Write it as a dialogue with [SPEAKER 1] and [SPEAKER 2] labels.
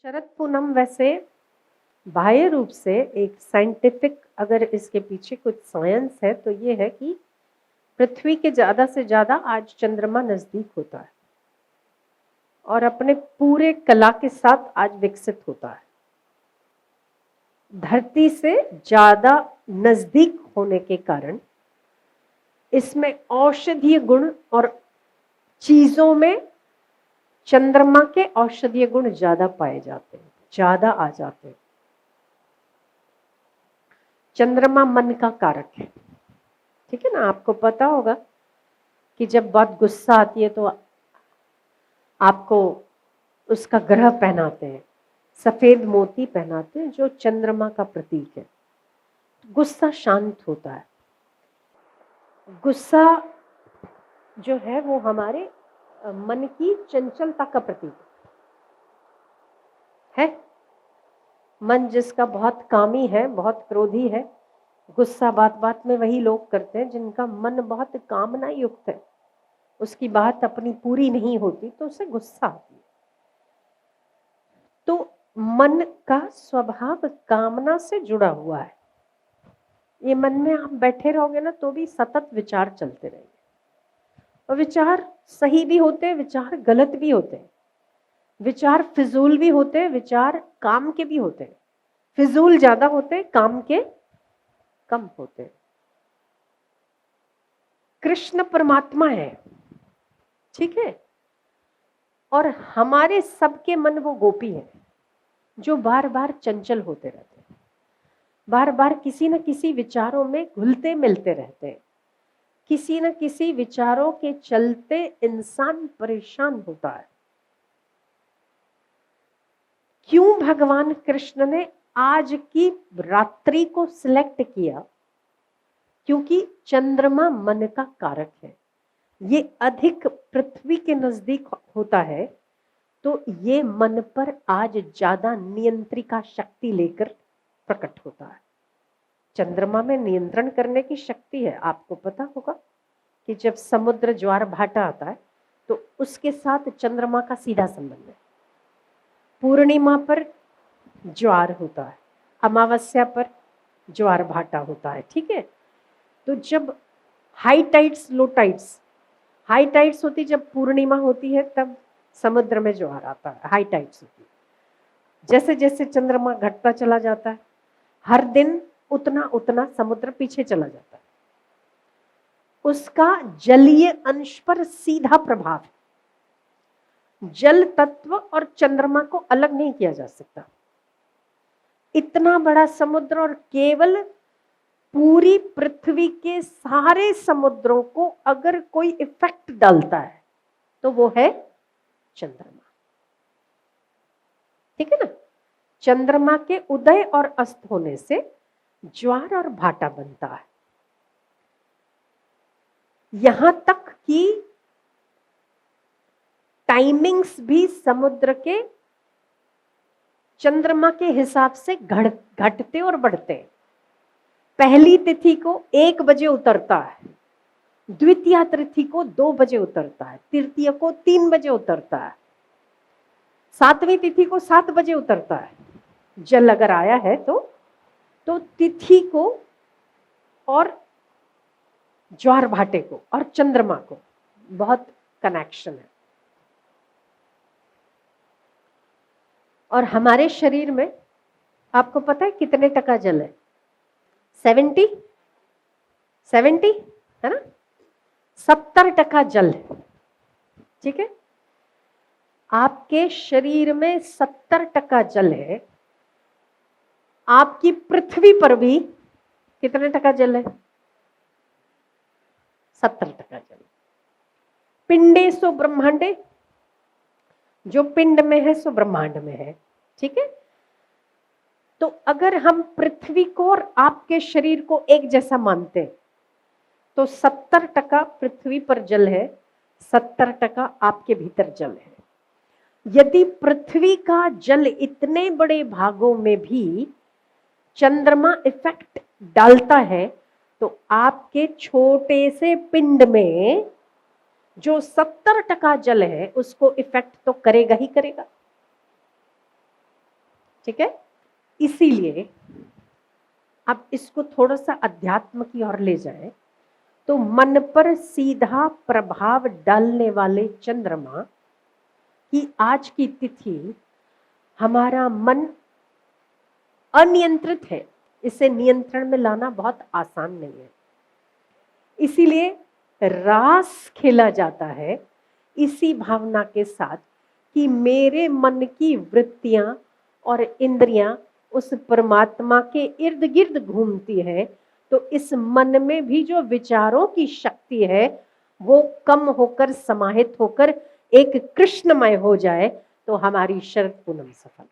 [SPEAKER 1] शरद पूनम वैसे बाह्य रूप से एक साइंटिफिक, अगर इसके पीछे कुछ साइंस है तो ये है कि पृथ्वी के ज्यादा से ज्यादा आज चंद्रमा नजदीक होता है और अपने पूरे कला के साथ आज विकसित होता है। धरती से ज्यादा नजदीक होने के कारण इसमें औषधीय गुण और चीजों में चंद्रमा के औषधीय गुण ज्यादा पाए जाते हैं, ज्यादा आ जाते हैं। चंद्रमा मन का कारक है, ठीक है ना। आपको पता होगा कि जब बहुत गुस्सा आती है तो आपको उसका ग्रह पहनाते हैं, सफेद मोती पहनाते हैं जो चंद्रमा का प्रतीक है। गुस्सा शांत होता है। गुस्सा जो है वो हमारे मन की चंचलता का प्रतीक है। मन जिसका बहुत कामी है, बहुत क्रोधी है, गुस्सा बात बात में वही लोग करते हैं जिनका मन बहुत कामना युक्त है। उसकी बात अपनी पूरी नहीं होती तो उसे गुस्सा आती है। तो मन का स्वभाव कामना से जुड़ा हुआ है। ये मन में आप बैठे रहोगे ना तो भी सतत विचार चलते रहेंगे, और विचार सही भी होते हैं, विचार गलत भी होते हैं, विचार फिजूल भी होते हैं, विचार काम के भी होते हैं। फिजूल ज्यादा होते हैं, काम के कम होते हैं। कृष्ण परमात्मा है, ठीक है, और हमारे सबके मन वो गोपी है जो बार बार चंचल होते रहते हैं, बार बार किसी न किसी विचारों में घुलते मिलते रहते हैं। किसी न किसी विचारों के चलते इंसान परेशान होता है। क्यों भगवान कृष्ण ने आज की रात्रि को सिलेक्ट किया? क्योंकि चंद्रमा मन का कारक है। ये अधिक पृथ्वी के नजदीक होता है तो ये मन पर आज ज्यादा नियंत्रिका शक्ति लेकर प्रकट होता है। चंद्रमा में नियंत्रण करने की शक्ति है। आपको पता होगा कि जब समुद्र ज्वार भाटा आता है तो उसके साथ चंद्रमा का सीधा संबंध है। पूर्णिमा पर ज्वार होता है, अमावस्या पर ज्वार भाटा होता है, ठीक है। तो जब हाई टाइड्स, लो टाइड्स, हाई टाइड्स होती जब पूर्णिमा होती है तब समुद्र में ज्वार आता है, हाई टाइड्स होती है। जैसे जैसे चंद्रमा घटता चला जाता है हर दिन उतना उतना समुद्र पीछे चला जाता है। उसका जलीय अंश पर सीधा प्रभाव है। जल तत्व और चंद्रमा को अलग नहीं किया जा सकता। इतना बड़ा समुद्र और केवल पूरी पृथ्वी के सारे समुद्रों को अगर कोई इफेक्ट डालता है तो वो है चंद्रमा, ठीक है ना। चंद्रमा के उदय और अस्त होने से ज्वार और भाटा बनता है। यहां तक कि टाइमिंग्स भी समुद्र के चंद्रमा के हिसाब से घटते और बढ़ते। पहली तिथि को 1 बजे उतरता है, द्वितीय तिथि को 2 बजे उतरता है, तृतीय को 3 बजे उतरता है, 7वीं तिथि को 7 बजे उतरता है। जल अगर आया है तो तिथि को और ज्वार भाटे को और चंद्रमा को बहुत कनेक्शन है। और हमारे शरीर में आपको पता है कितने टका जल है? 70 है ना। 70% जल है, ठीक है। आपके शरीर में 70% जल है। आपकी पृथ्वी पर भी कितने टका जल है? 70% जल। पिंडे सो ब्रह्मांडे, जो पिंड में है सो ब्रह्मांड में है, ठीक है। तो अगर हम पृथ्वी को और आपके शरीर को एक जैसा मानते हैं तो 70% पृथ्वी पर जल है, 70% आपके भीतर जल है। यदि पृथ्वी का जल इतने बड़े भागों में भी चंद्रमा इफेक्ट डालता है तो आपके छोटे से पिंड में जो 70% जल है उसको इफेक्ट तो करेगा ही करेगा। ठीक है। इसीलिए अब इसको थोड़ा सा अध्यात्म की ओर ले जाएं तो मन पर सीधा प्रभाव डालने वाले चंद्रमा की आज की तिथि, हमारा मन अनियंत्रित है, इसे नियंत्रण में लाना बहुत आसान नहीं है। इसीलिए रास खेला जाता है इसी भावना के साथ कि मेरे मन की वृत्तियां और इंद्रियां उस परमात्मा के इर्द गिर्द घूमती है, तो इस मन में भी जो विचारों की शक्ति है वो कम होकर समाहित होकर एक कृष्णमय हो जाए तो हमारी शरद पूनम सफल।